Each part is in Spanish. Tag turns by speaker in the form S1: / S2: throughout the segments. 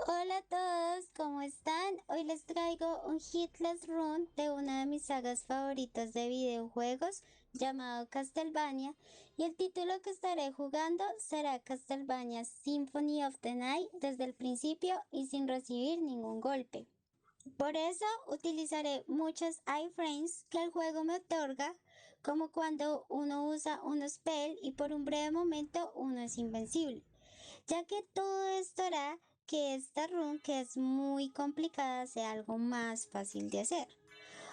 S1: Hola a todos, ¿cómo están? Hoy les traigo un Hitless Run de una de mis sagas favoritas de videojuegos llamado Castlevania, y el título que estaré jugando será Castlevania Symphony of the Night desde el principio y sin recibir ningún golpe. Por eso utilizaré muchos iframes que el juego me otorga, como cuando uno usa un spell y por un breve momento uno es invencible, ya que todo esto hará que esta run, que es muy complicada, sea algo más fácil de hacer.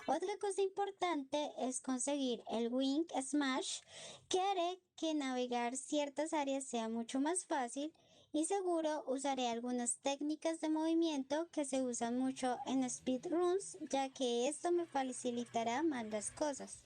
S1: Otra cosa importante es conseguir el Wing Smash, que haré que navegar ciertas áreas sea mucho más fácil, y seguro usaré algunas técnicas de movimiento que se usan mucho en speedruns, ya que esto me facilitará más las cosas.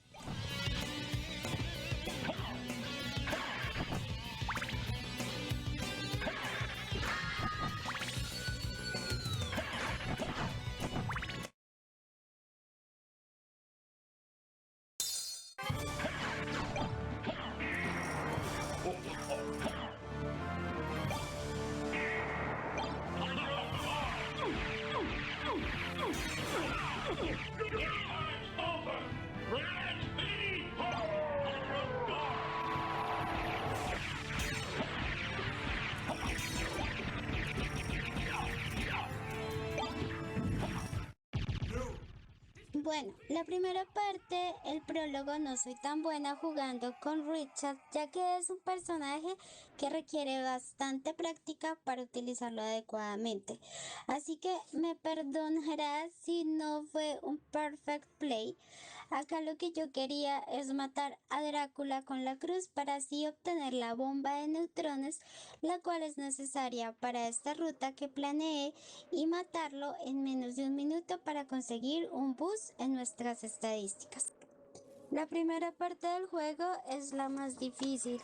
S1: Bueno, la primera parte, el prólogo, no soy tan buena jugando con Richard, ya que es un personaje que requiere bastante práctica para utilizarlo adecuadamente. Así que me perdonarás si no fue un perfect play. Acá lo que yo quería es matar a Drácula con la cruz para así obtener la bomba de neutrones, la cual es necesaria para esta ruta que planeé, y matarlo en menos de un minuto para conseguir un boost en nuestras estadísticas. La primera parte del juego es la más difícil,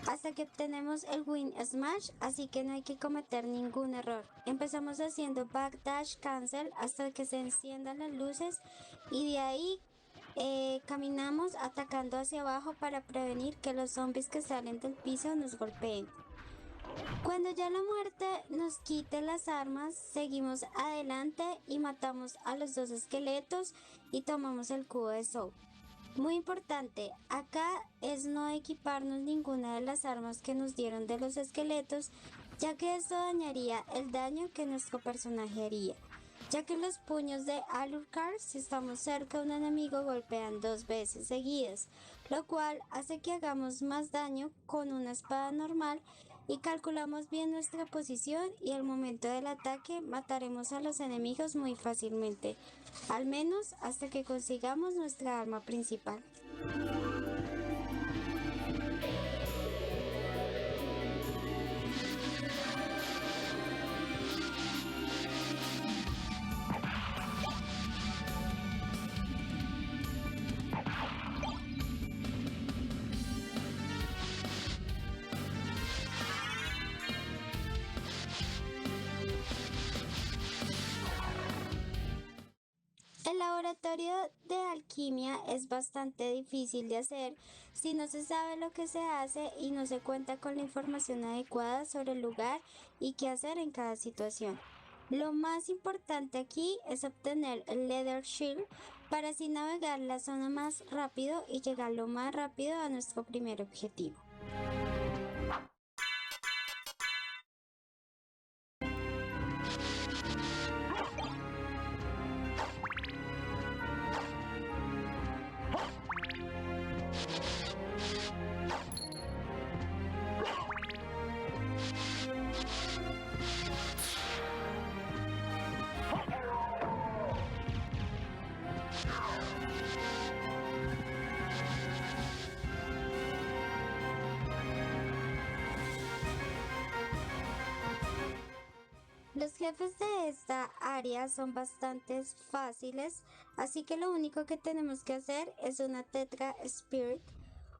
S1: hasta que obtenemos el Win Smash, así que no hay que cometer ningún error. Empezamos haciendo Backdash Cancel hasta que se enciendan las luces, y de ahí caminamos atacando hacia abajo para prevenir que los zombies que salen del piso nos golpeen. Cuando ya la muerte nos quite las armas, seguimos adelante y matamos a los dos esqueletos y tomamos el cubo de Soul. Muy importante, acá es no equiparnos ninguna de las armas que nos dieron de los esqueletos, ya que esto dañaría el daño que nuestro personaje haría, ya que los puños de Alucard, si estamos cerca de un enemigo, golpean 2 veces seguidas, lo cual hace que hagamos más daño con una espada normal, y calculamos bien nuestra posición y el momento del ataque mataremos a los enemigos muy fácilmente, al menos hasta que consigamos nuestra arma principal. El laboratorio de alquimia es bastante difícil de hacer si no se sabe lo que se hace y no se cuenta con la información adecuada sobre el lugar y qué hacer en cada situación. Lo más importante aquí es obtener el Leather Shield para así navegar la zona más rápido y llegar lo más rápido a nuestro primer objetivo. Los jefes de esta área son bastante fáciles, así que lo único que tenemos que hacer es una Tetra Spirit,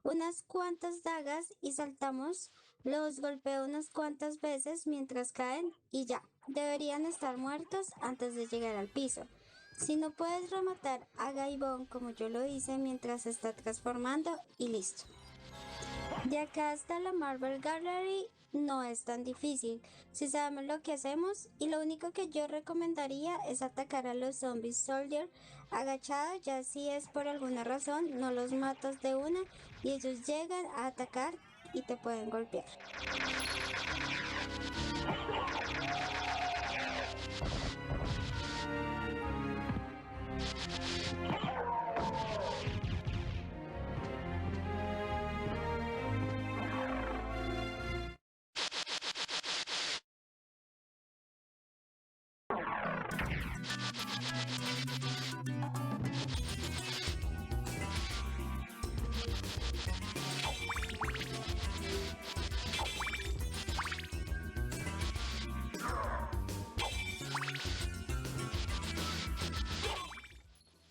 S1: unas cuantas dagas, y saltamos, los golpeo unas cuantas veces mientras caen y ya, deberían estar muertos antes de llegar al piso. Si no, puedes rematar a Gaibon como yo lo hice mientras se está transformando y listo. De acá hasta la Marble Gallery no es tan difícil si sabemos lo que hacemos, y lo único que yo recomendaría es atacar a los zombies soldier agachado. Ya si es por alguna razón no los matas de una y ellos llegan a atacar y te pueden golpear.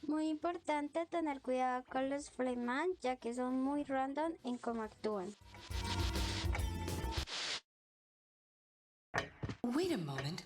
S1: Muy importante tener cuidado con los Flayman, ya que son muy random en cómo actúan.
S2: Wait a moment.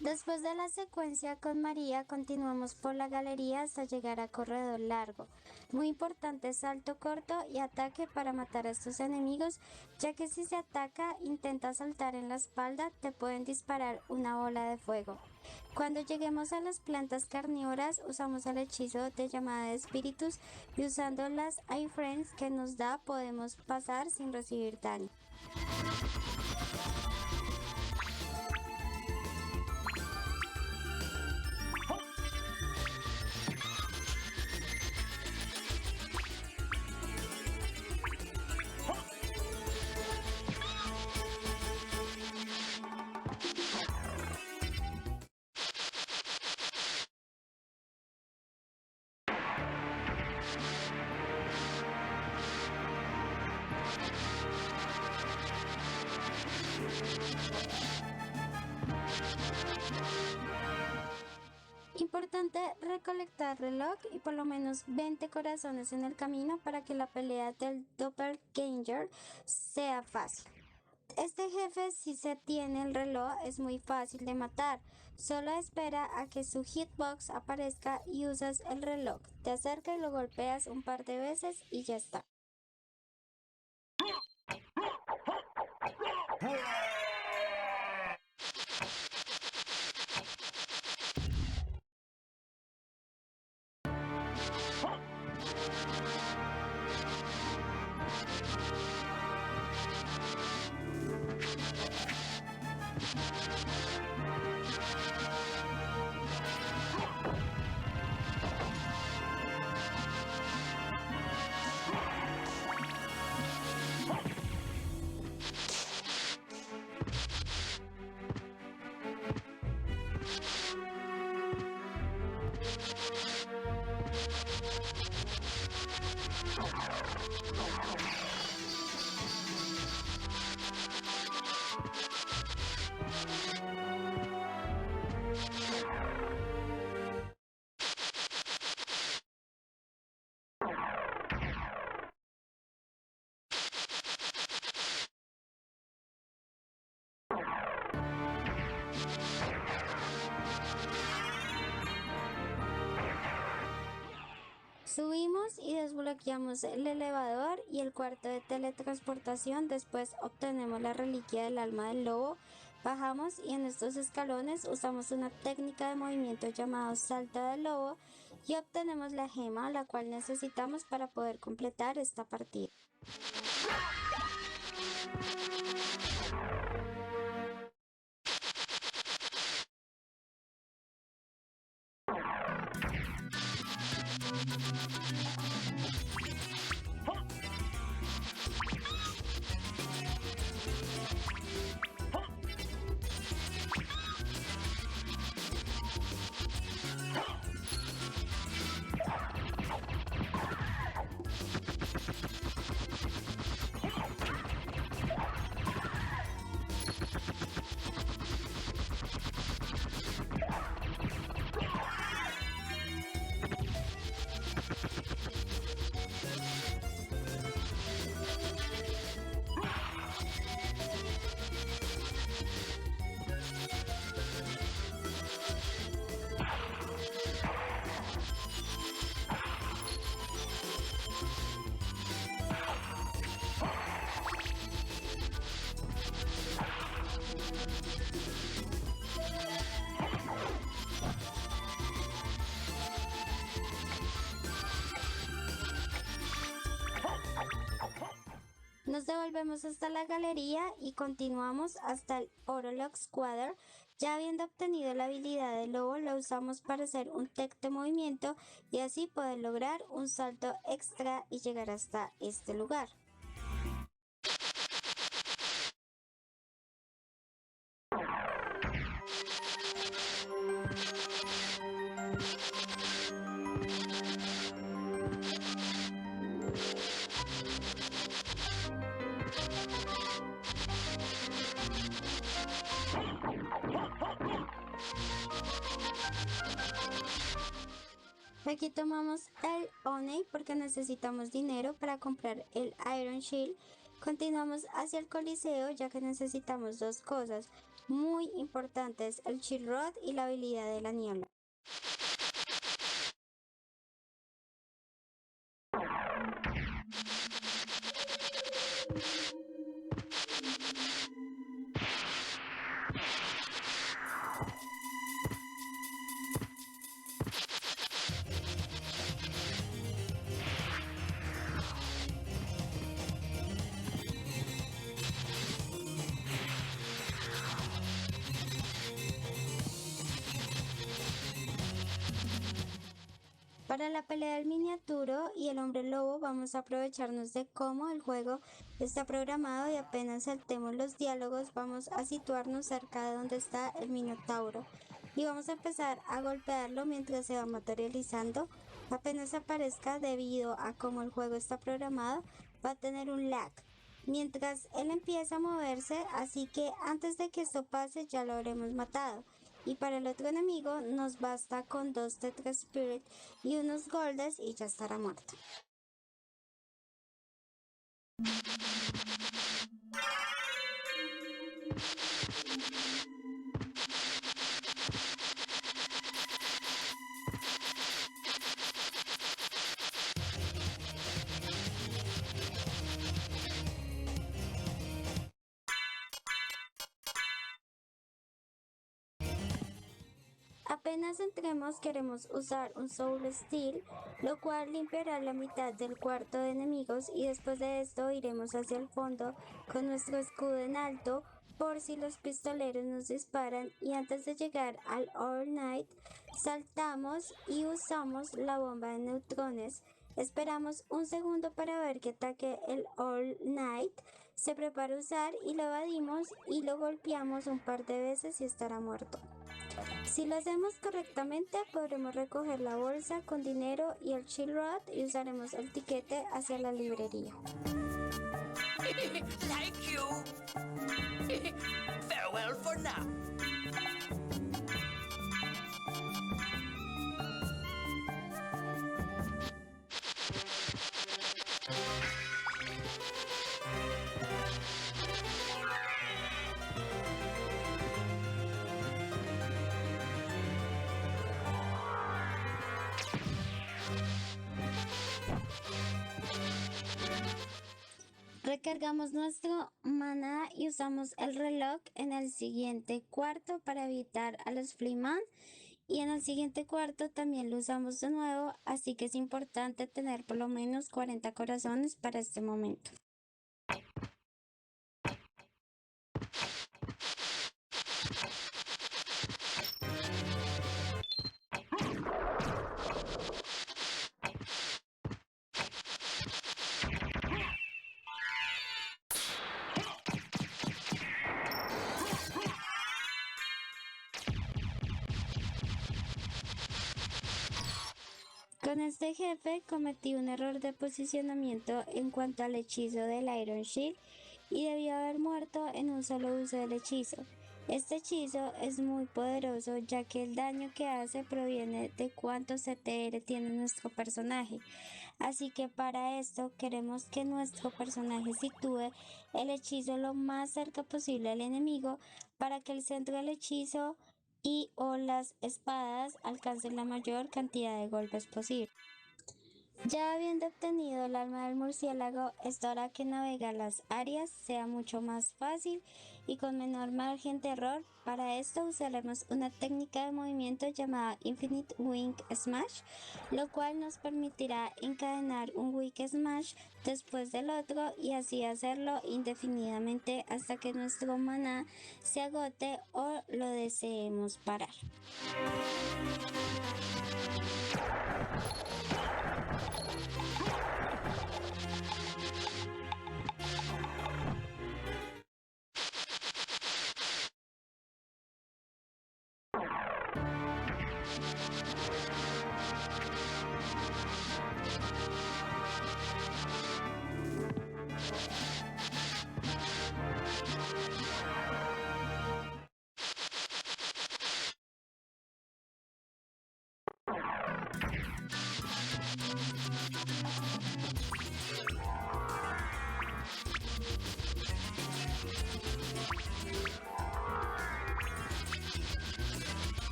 S1: Después de la secuencia con María, continuamos por la galería hasta llegar a corredor largo. Muy importante salto corto y ataque para matar a estos enemigos, ya que si se ataca, intenta saltar en la espalda, te pueden disparar una bola de fuego. Cuando lleguemos a las plantas carnívoras, usamos el hechizo de llamada de espíritus y usando las iframes que nos da podemos pasar sin recibir daño. Importante recolectar reloj y por lo menos 20 corazones en el camino para que la pelea del Doppelganger sea fácil. Este jefe, si se tiene el reloj, es muy fácil de matar. Solo espera a que su hitbox aparezca y usas el reloj. Te acerca y lo golpeas un par de veces y ya está. Subimos y desbloqueamos el elevador y el cuarto de teletransportación. Después obtenemos la reliquia del alma del lobo. Bajamos y en estos escalones usamos una técnica de movimiento llamado salto del lobo y obtenemos la gema, la cual necesitamos para poder completar esta partida. Nos devolvemos hasta la galería y continuamos hasta el Orolog Squadron. Ya habiendo obtenido la habilidad del lobo, la usamos para hacer un tech de movimiento y así poder lograr un salto extra y llegar hasta este lugar. Aquí tomamos el Oney porque necesitamos dinero para comprar el Iron Shield. Continuamos hacia el Coliseo ya que necesitamos dos cosas muy importantes, el Shield Rod y la habilidad de la niebla. Para la pelea del miniaturo y el hombre lobo vamos a aprovecharnos de cómo el juego está programado y apenas saltemos los diálogos vamos a situarnos cerca de donde está el minotauro y vamos a empezar a golpearlo mientras se va materializando. Apenas aparezca, debido a cómo el juego está programado, va a tener un lag mientras él empieza a moverse, así que antes de que esto pase ya lo habremos matado. Y para el otro enemigo nos basta con 2 Tetra Spirit y unos Goldes y ya estará muerto. Apenas entremos queremos usar un Soul Steel, lo cual limpiará la mitad del cuarto de enemigos y después de esto iremos hacia el fondo con nuestro escudo en alto por si los pistoleros nos disparan y antes de llegar al All Night saltamos y usamos la bomba de neutrones. Esperamos un segundo para ver que ataque el All Night, se prepara a usar y lo evadimos y lo golpeamos un par de veces y estará muerto. Si lo hacemos correctamente, podremos recoger la bolsa con dinero y el Shield Rod y usaremos el tiquete hacia la librería.
S2: Thank you. Farewell for now.
S1: Recargamos nuestro maná y usamos el reloj en el siguiente cuarto para evitar a los Fleaman y en el siguiente cuarto también lo usamos de nuevo, así que es importante tener por lo menos 40 corazones para este momento. Con este jefe cometí un error de posicionamiento en cuanto al hechizo del Iron Shield y debió haber muerto en un solo uso del hechizo. Este hechizo es muy poderoso ya que el daño que hace proviene de cuánto CTR tiene nuestro personaje. Así que para esto queremos que nuestro personaje sitúe el hechizo lo más cerca posible al enemigo para que el centro del hechizo y o las espadas alcancen la mayor cantidad de golpes posible. Ya habiendo obtenido el alma del murciélago, es hora que navegar las áreas sea mucho más fácil y con menor margen de error. Para esto usaremos una técnica de movimiento llamada Infinite Wing Smash, lo cual nos permitirá encadenar un Wing Smash después del otro y así hacerlo indefinidamente hasta que nuestro maná se agote o lo deseemos parar.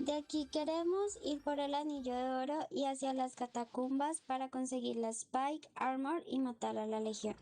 S1: De aquí queremos ir por el anillo de oro y hacia las catacumbas para conseguir la Spike Armor y matar a la Legión.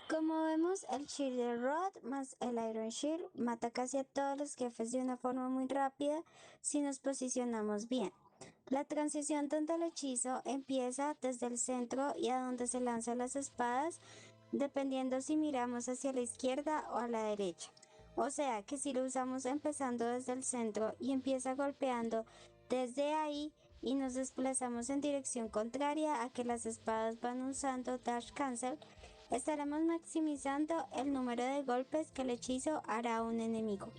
S1: Como vemos, el Shield Rod más el Iron Shield mata casi a todos los jefes de una forma muy rápida si nos posicionamos bien. La transición donde el hechizo empieza desde el centro y a donde se lanzan las espadas, dependiendo si miramos hacia la izquierda o a la derecha. O sea que si lo usamos empezando desde el centro y empieza golpeando desde ahí y nos desplazamos en dirección contraria a que las espadas van usando Dash Cancel, estaremos maximizando el número de golpes que el hechizo hará a un enemigo.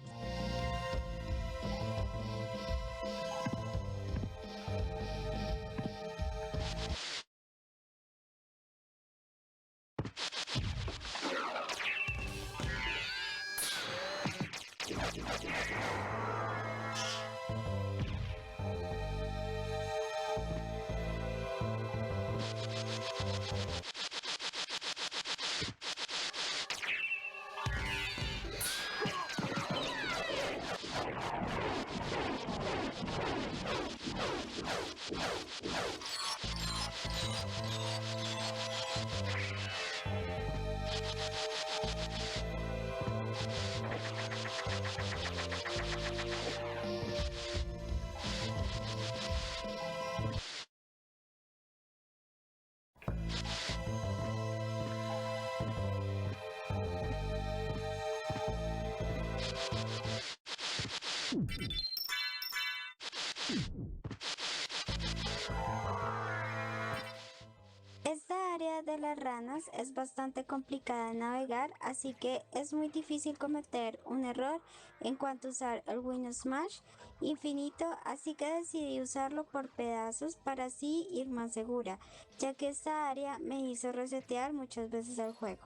S1: Esta área de las ranas es bastante complicada de navegar, así que es muy difícil cometer un error en cuanto a usar el Windows Smash infinito, así que decidí usarlo por pedazos para así ir más segura, ya que esta área me hizo resetear muchas veces el juego.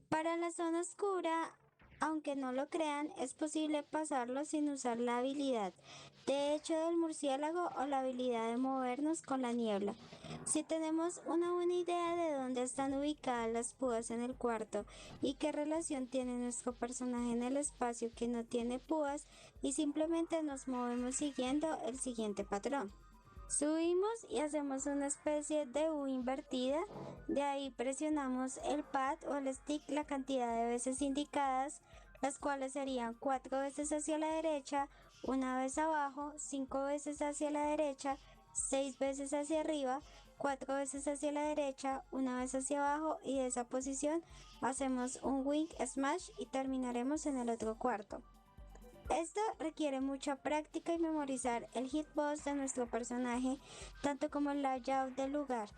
S1: Para la zona oscura, aunque no lo crean, es posible pasarlo sin usar la habilidad de hecho del murciélago o la habilidad de movernos con la niebla. Si tenemos una buena idea de dónde están ubicadas las púas en el cuarto y qué relación tiene nuestro personaje en el espacio que no tiene púas, y simplemente nos movemos siguiendo el siguiente patrón. Subimos y hacemos una especie de U invertida, de ahí presionamos el pad o el stick la cantidad de veces indicadas, las cuales serían 4 veces hacia la derecha, una vez abajo, 5 veces hacia la derecha, 6 veces hacia arriba, 4 veces hacia la derecha, una vez hacia abajo, y de esa posición hacemos un Wing Smash y terminaremos en el otro cuarto. Esto requiere mucha práctica y memorizar el hitbox de nuestro personaje, tanto como el layout del lugar.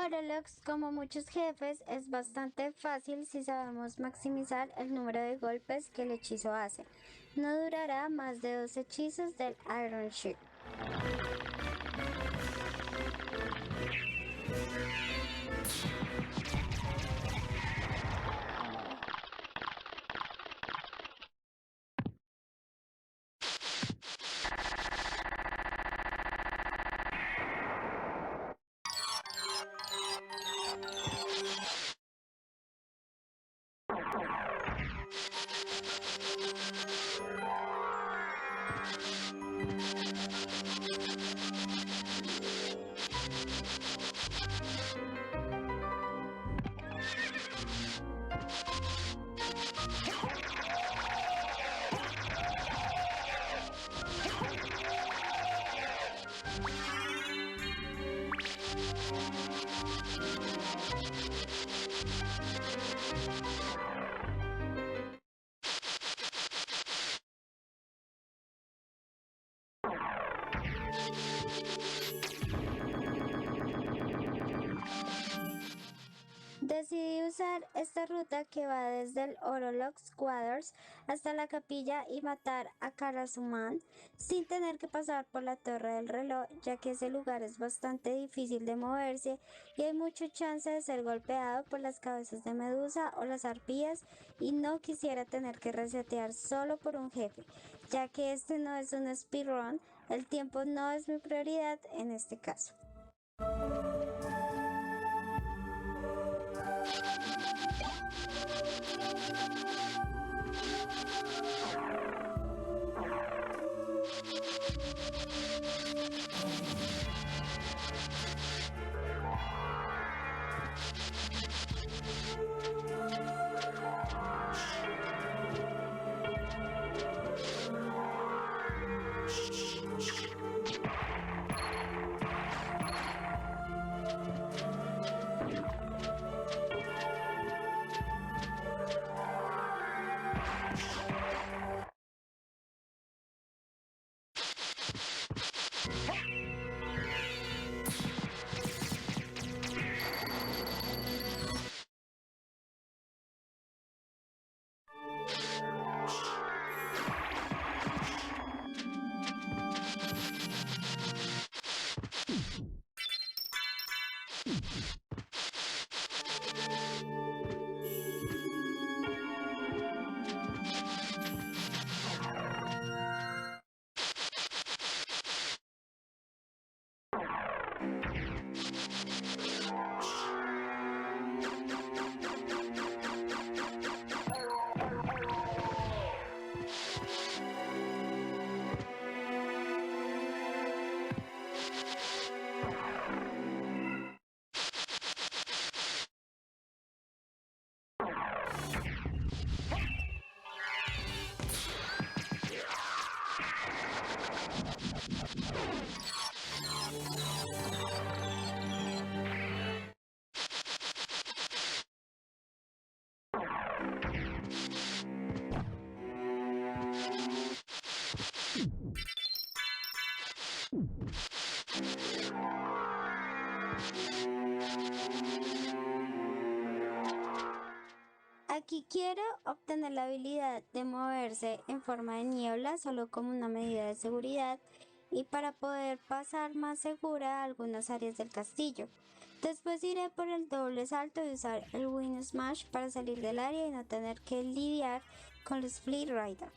S1: Orolox, como muchos jefes, es bastante fácil si sabemos maximizar el número de golpes que el hechizo hace. No durará más de 2 hechizos del Iron Shield. Decidí usar esta ruta que va desde el Orolox Quarters hasta la capilla y matar a Karasuman sin tener que pasar por la torre del reloj, ya que ese lugar es bastante difícil de moverse y hay mucha chance de ser golpeado por las cabezas de medusa o las arpías, y no quisiera tener que resetear solo por un jefe, ya que este no es un speedrun. El tiempo no es mi prioridad en este caso. Aquí quiero obtener la habilidad de moverse en forma de niebla solo como una medida de seguridad y para poder pasar más segura a algunas áreas del castillo. Después iré por el doble salto y usar el Wind Smash para salir del área y no tener que lidiar con los Flea Rider.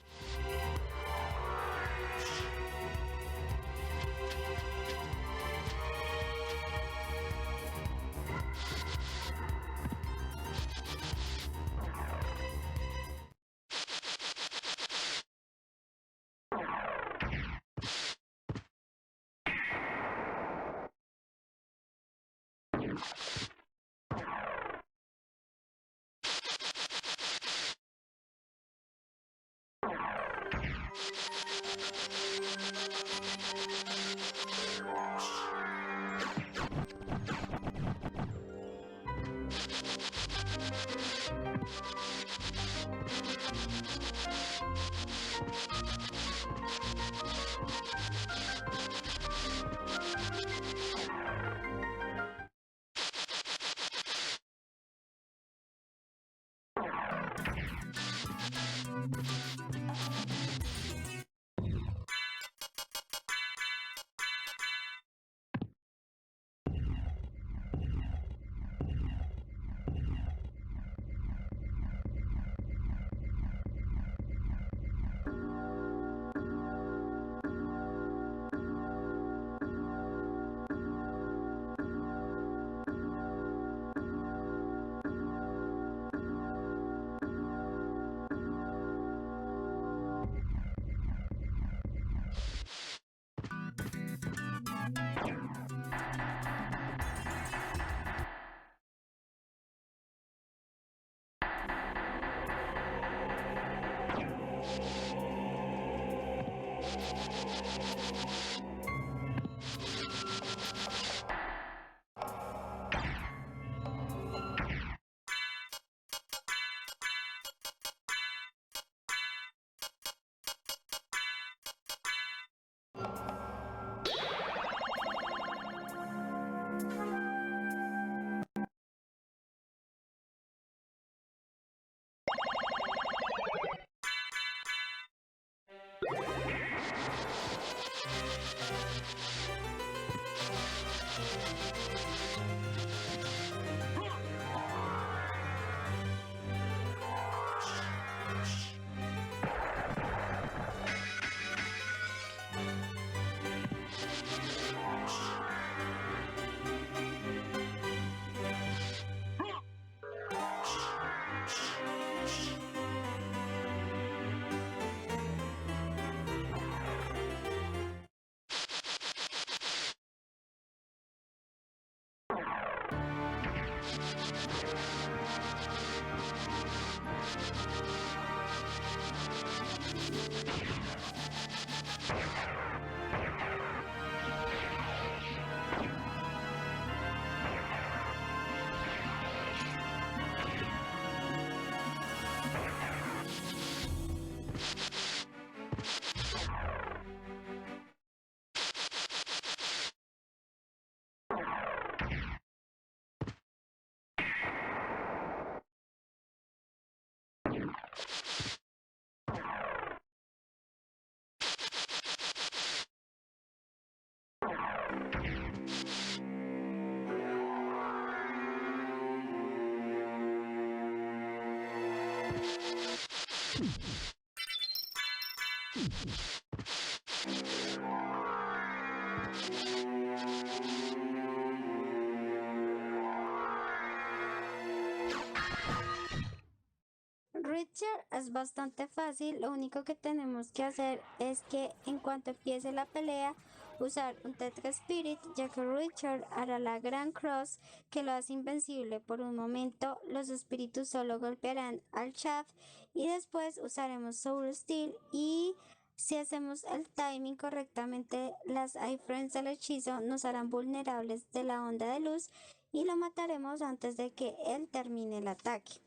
S1: Richard es bastante fácil, lo único que tenemos que hacer es que en cuanto empiece la pelea usar un Tetra Spirit, ya que Richard hará la Gran Cross que lo hace invencible por un momento. Los espíritus solo golpearán al Shaft y después usaremos Soul Steel, y si hacemos el timing correctamente, las iframes del hechizo nos harán vulnerables de la onda de luz y lo mataremos antes de que él termine el ataque.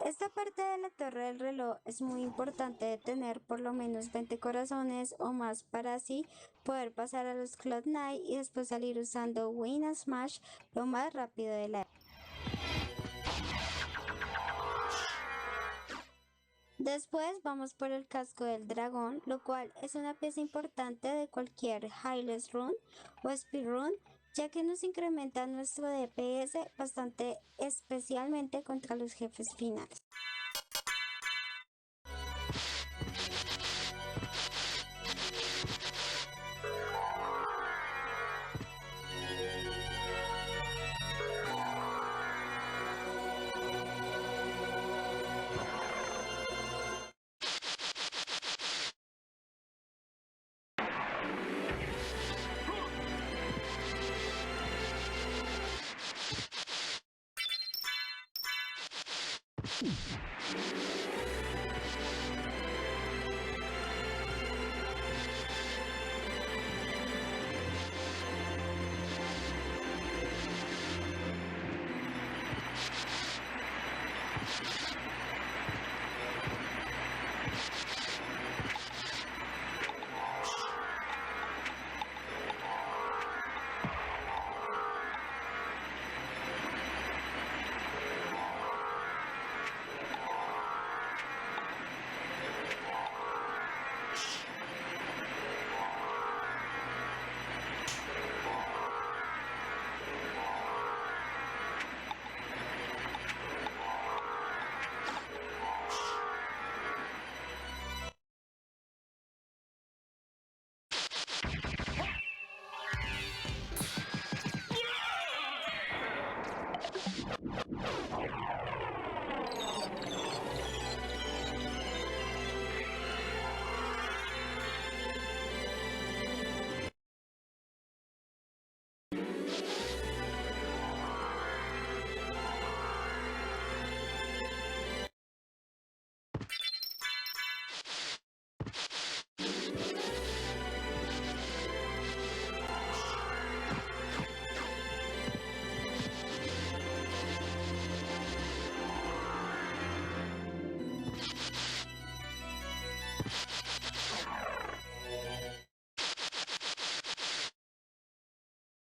S1: Esta parte de la torre del reloj es muy importante de tener por lo menos 20 corazones o más para así poder pasar a los Cloud Knight y después salir usando Win and Smash lo más rápido de la. Después vamos por el casco del dragón, lo cual es una pieza importante de cualquier Heilless Rune o Speed Rune, ya que nos incrementa nuestro DPS bastante, especialmente contra los jefes finales.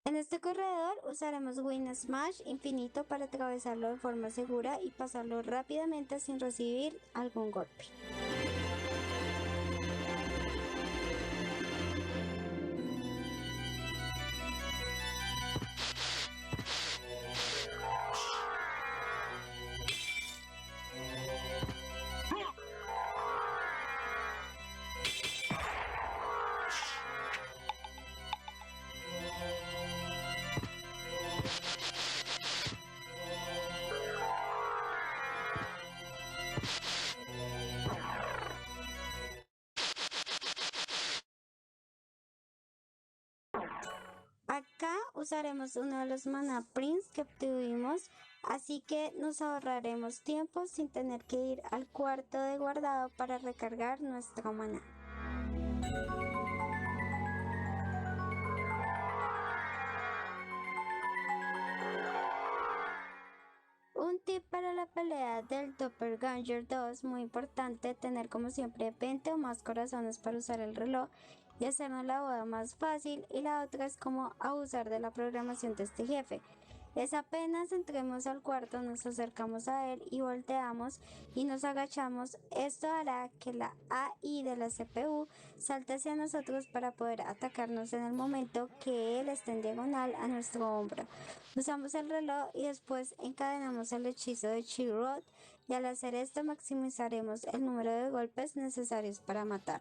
S1: En este corredor usaremos Win Smash infinito para atravesarlo de forma segura y pasarlo rápidamente sin recibir algún golpe. Acá usaremos uno de los Mana Prints que obtuvimos, así que nos ahorraremos tiempo sin tener que ir al cuarto de guardado para recargar nuestro maná. Un tip para la pelea del Doppelganger 2, muy importante, tener como siempre 20 o más corazones para usar el reloj y hacernos la boda más fácil, y la otra es como abusar de la programación de este jefe. Es apenas entremos al cuarto, nos acercamos a él y volteamos y nos agachamos. Esto hará que la AI de la CPU salte hacia nosotros para poder atacarnos en el momento que él esté en diagonal a nuestro hombro. Usamos el reloj y después encadenamos el hechizo de Chill Rod, y al hacer esto maximizaremos el número de golpes necesarios para matar.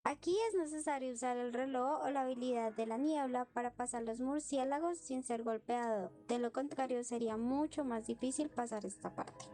S1: Aquí es necesario usar el reloj o la habilidad de la niebla para pasar los murciélagos sin ser golpeado, de lo contrario sería mucho más difícil pasar esta parte.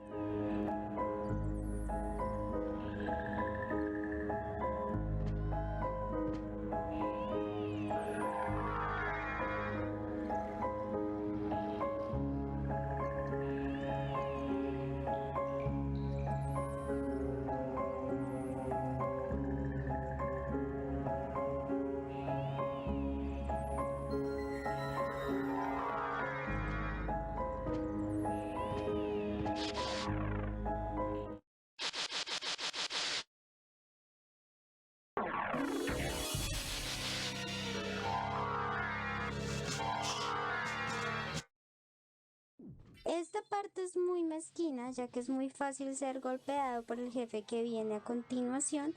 S1: Esta parte es muy mezquina, ya que es muy fácil ser golpeado por el jefe que viene a continuación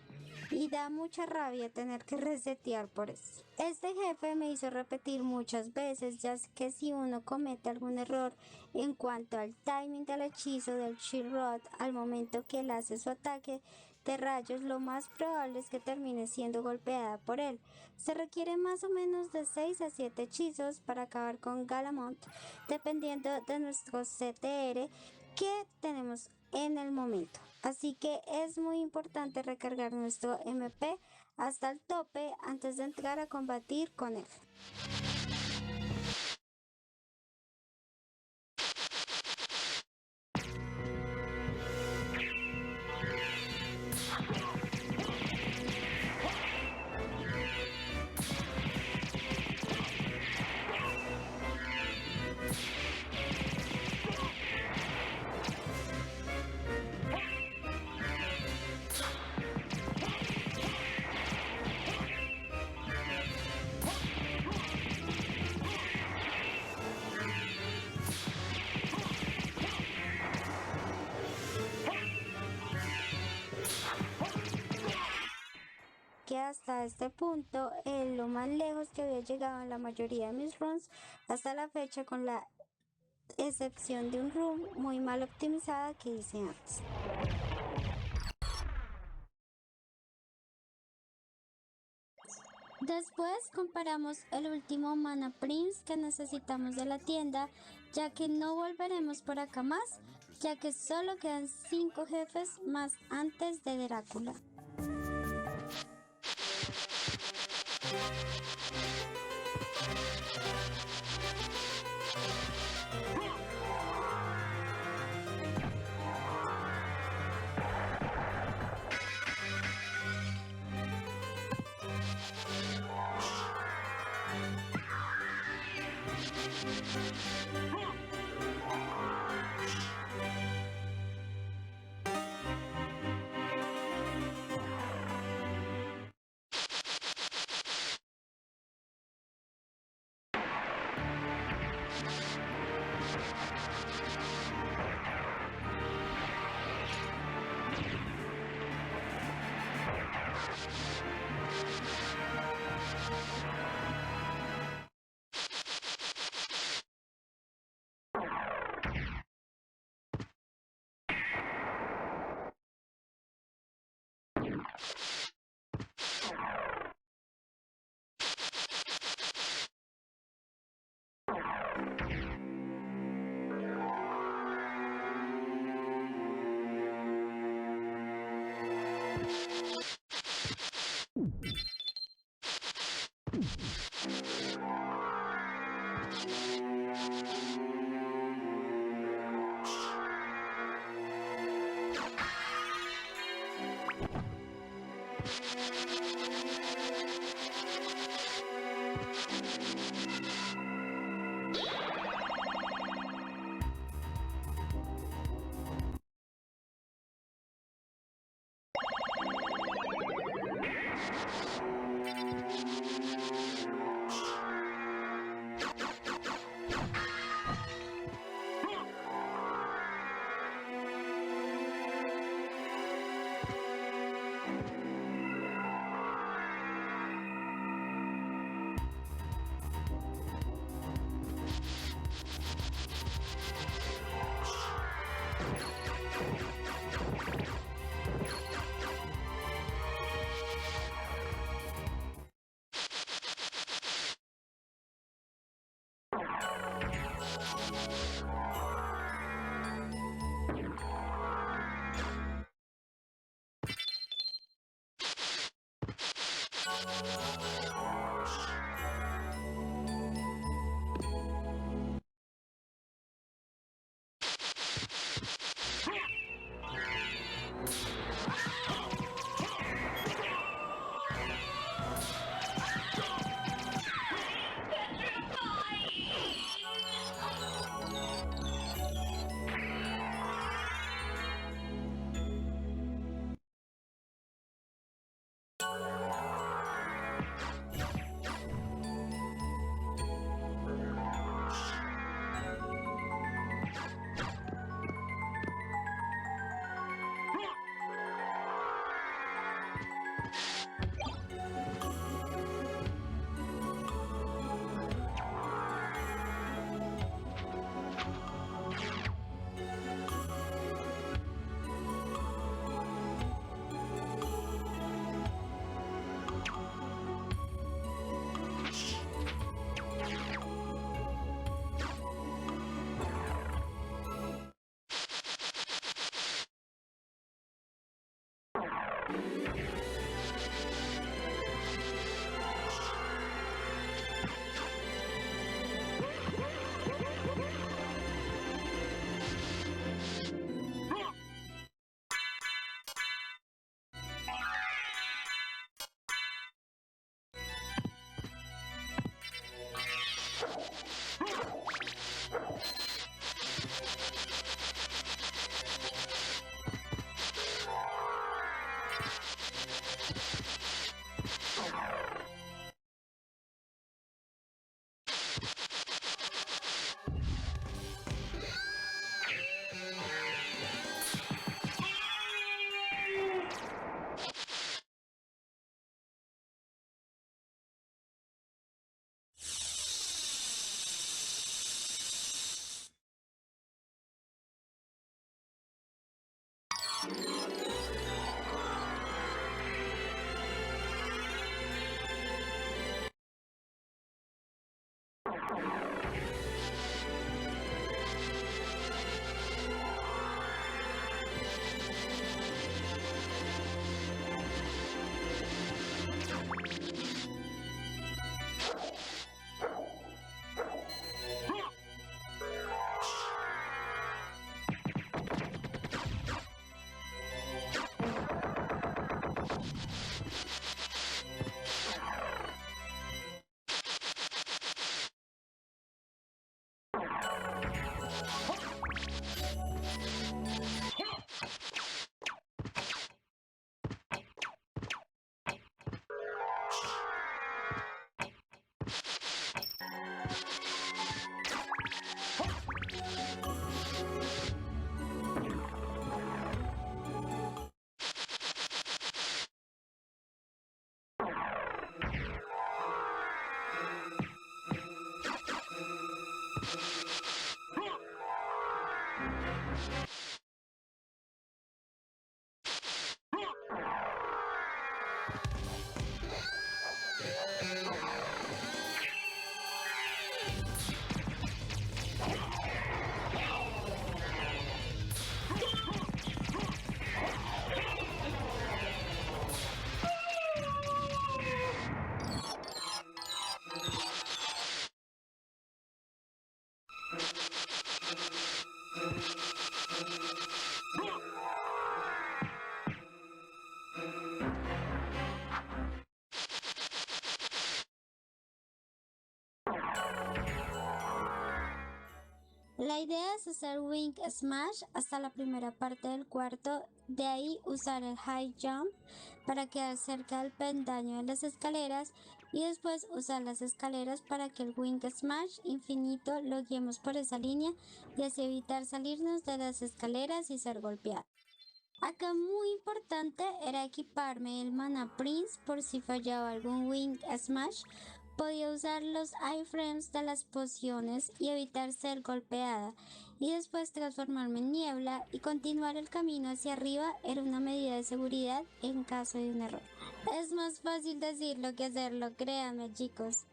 S1: y da mucha rabia tener que resetear por eso. Este jefe me hizo repetir muchas veces, ya que si uno comete algún error en cuanto al timing del hechizo del Chill Rod al momento que él hace su ataque de rayos, lo más probable es que termine siendo golpeada por él. Se requiere más o menos de 6 a 7 hechizos para acabar con Galamont, dependiendo de nuestro CTR que tenemos en el momento. Así que es muy importante recargar nuestro MP hasta el tope antes de entrar a combatir con él. que hasta este punto es lo más lejos que había llegado en la mayoría de mis runs hasta la fecha, con la excepción de un run muy mal optimizada que hice antes. Después comparamos el último Mana Prince que necesitamos de la tienda, ya que no volveremos por acá más, ya que solo quedan 5 jefes más antes de Drácula. La idea es hacer Wing Smash hasta la primera parte del cuarto, de ahí usar el High Jump para quedar cerca del peldaño de las escaleras y después usar las escaleras para que el Wing Smash infinito lo guiemos por esa línea y así evitar salirnos de las escaleras y ser golpeados. Acá muy importante era equiparme el Mana Prince por si fallaba algún Wing Smash. Podía usar los iframes de las pociones y evitar ser golpeada, y después transformarme en niebla y continuar el camino hacia arriba era una medida de seguridad en caso de un error. Es más fácil decirlo que hacerlo, créanme chicos.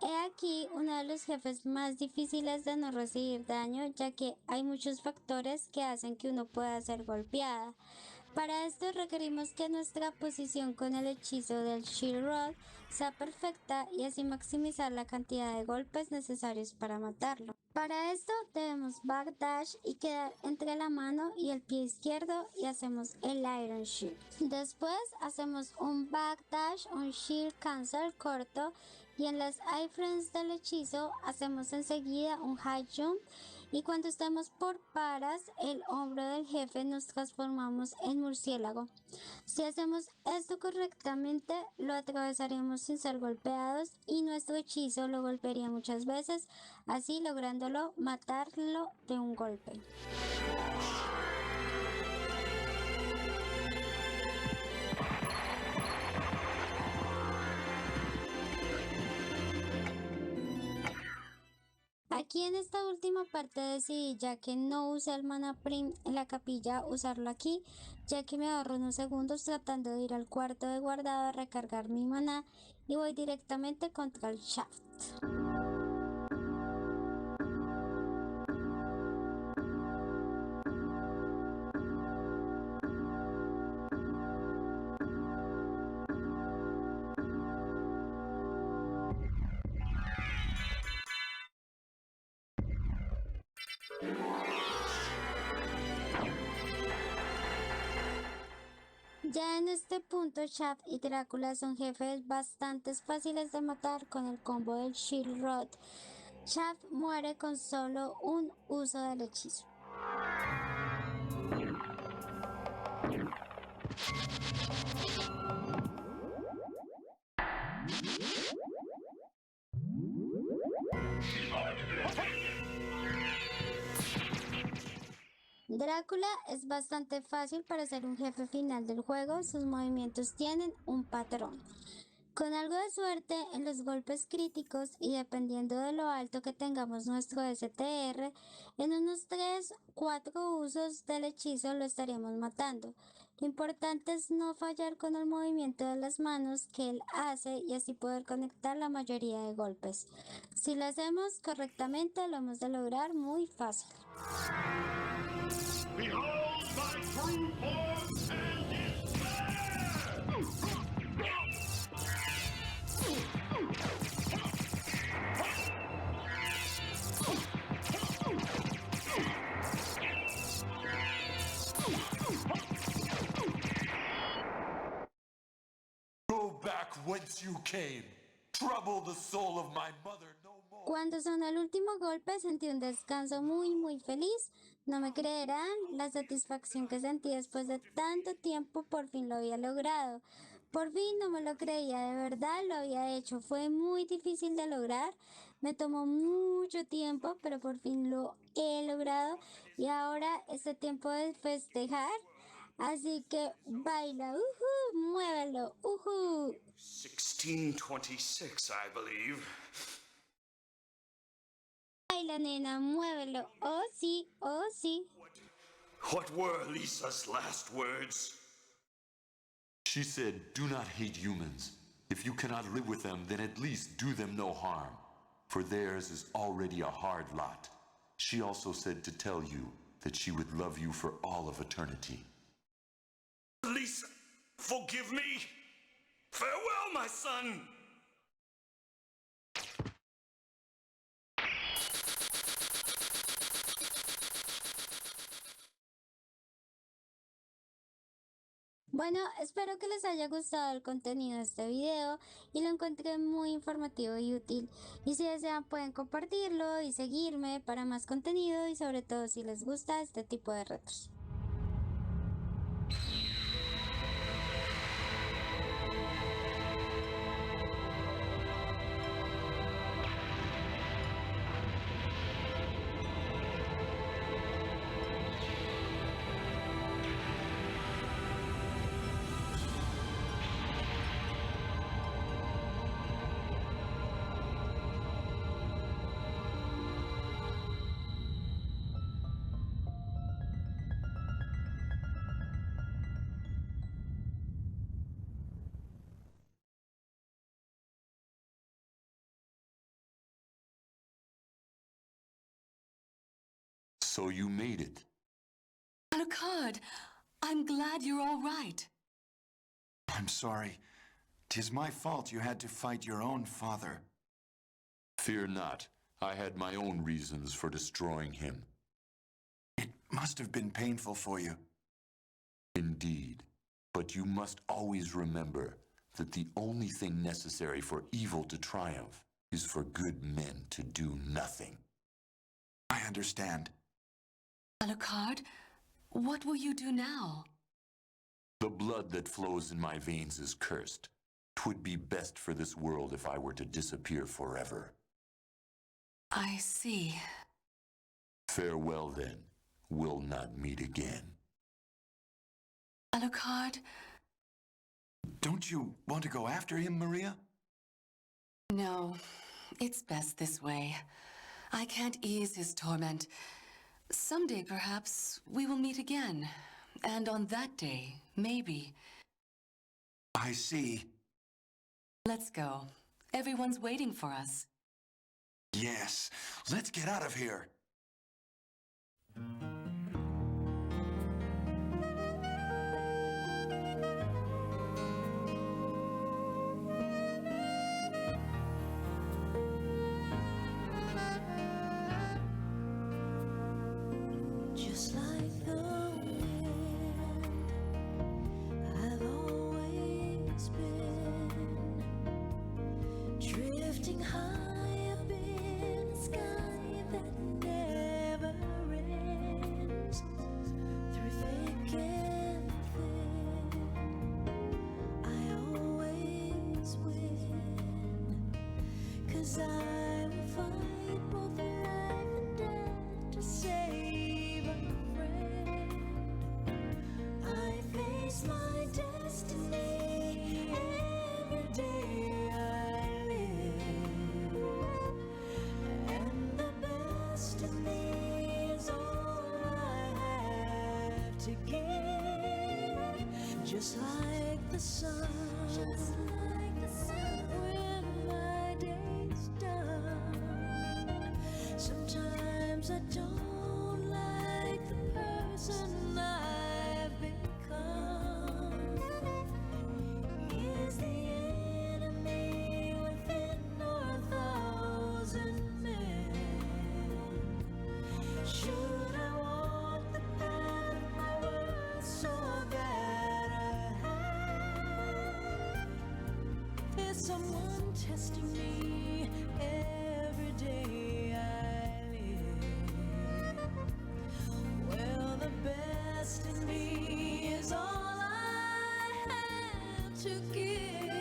S1: He aquí uno de los jefes más difíciles de no recibir daño, ya que hay muchos factores que hacen que uno pueda ser golpeada. Para esto requerimos que nuestra posición con el hechizo del Shield Rod sea perfecta y así maximizar la cantidad de golpes necesarios para matarlo. Para esto debemos backdash y quedar entre la mano y el pie izquierdo y hacemos el Iron Shield. Después hacemos un backdash, un Shield Cancel corto y en las iframes del hechizo hacemos enseguida un High Jump. Y cuando estamos por paras, el hombro del jefe nos transformamos en murciélago. Si hacemos esto correctamente, lo atravesaremos sin ser golpeados y nuestro hechizo lo golpearía muchas veces, así lográndolo matarlo de un golpe. Aquí en esta última parte decidí, ya que no usé el Mana Prim en la capilla, usarlo aquí, ya que me ahorro unos segundos tratando de ir al cuarto de guardado a recargar mi maná y voy directamente contra el Shaft. Ya en este punto, Shaft y Drácula son jefes bastante fáciles de matar con el combo del Shield Rod. Shaft muere con solo un uso del hechizo. Drácula es bastante fácil para ser un jefe final del juego, sus movimientos tienen un patrón. Con algo de suerte en los golpes críticos y dependiendo de lo alto que tengamos nuestro STR, en unos 3-4 usos del hechizo lo estaríamos matando. Lo importante es no fallar con el movimiento de las manos que él hace y así poder conectar la mayoría de golpes. Si lo hacemos correctamente lo hemos de lograr muy fácil. Behold my true form and Go back whence you came. Trouble the soul of my mother no more. Cuando sonó el último golpe sentí un descanso muy feliz. No me creerán la satisfacción que sentí después de tanto tiempo, por fin lo había logrado. Por fin no me lo creía, de verdad lo había hecho. Fue muy difícil de lograr, me tomó mucho tiempo, pero por fin lo he logrado y ahora es el tiempo de festejar. Así que baila, muévelo,
S2: 1626, I believe.
S1: Baila, nena, muévelo. Oh, sí, oh, sí.
S2: What were Lisa's last words?
S3: She said, "Do not hate humans. If you cannot live with them, then at least do them no harm, for theirs is already a hard lot." She also said to tell you that she would love you for all of eternity.
S2: Lisa, forgive me. Farewell, my son.
S1: Bueno, espero que les haya gustado el contenido de este video y lo encontré muy informativo y útil. Y si desean pueden compartirlo y seguirme para más contenido y sobre todo si les gusta este tipo de retos.
S3: So you made it.
S4: Alucard, I'm glad you're all right.
S5: I'm sorry. 'Tis my fault you had to fight your own father.
S3: Fear not. I had my own reasons for destroying him.
S5: It must have been painful for you.
S3: Indeed. But you must always remember that the only thing necessary for evil to triumph is for good men to do nothing.
S5: I understand.
S4: Alucard, what will you do now?
S3: The blood that flows in my veins is cursed. 'Twould be best for this world if I were to disappear forever.
S4: I see.
S3: Farewell then. We'll not meet again.
S4: Alucard,
S5: Don't you want to go after him, Maria?
S4: no, it's best this way. I can't ease his torment. Someday, perhaps, we will meet again. And on that day, maybe.
S5: I see.
S4: Let's go. Everyone's waiting for us.
S5: Yes. Let's get out of here.
S6: Just like the wind, I've always been drifting high up in the sky that never ends. Through thick and thin, I always win, 'cause I will fight both life and death to save a friend. I face my destiny every day I live, and the best of me is all I have to give. Just like the sun, when my day's done. Sometimes I don't like the person I've become. Is the enemy within or 1,000 men? Should I walk the path my words so that I have? Is someone testing me every day I live? Well, the best in me is all I have to give.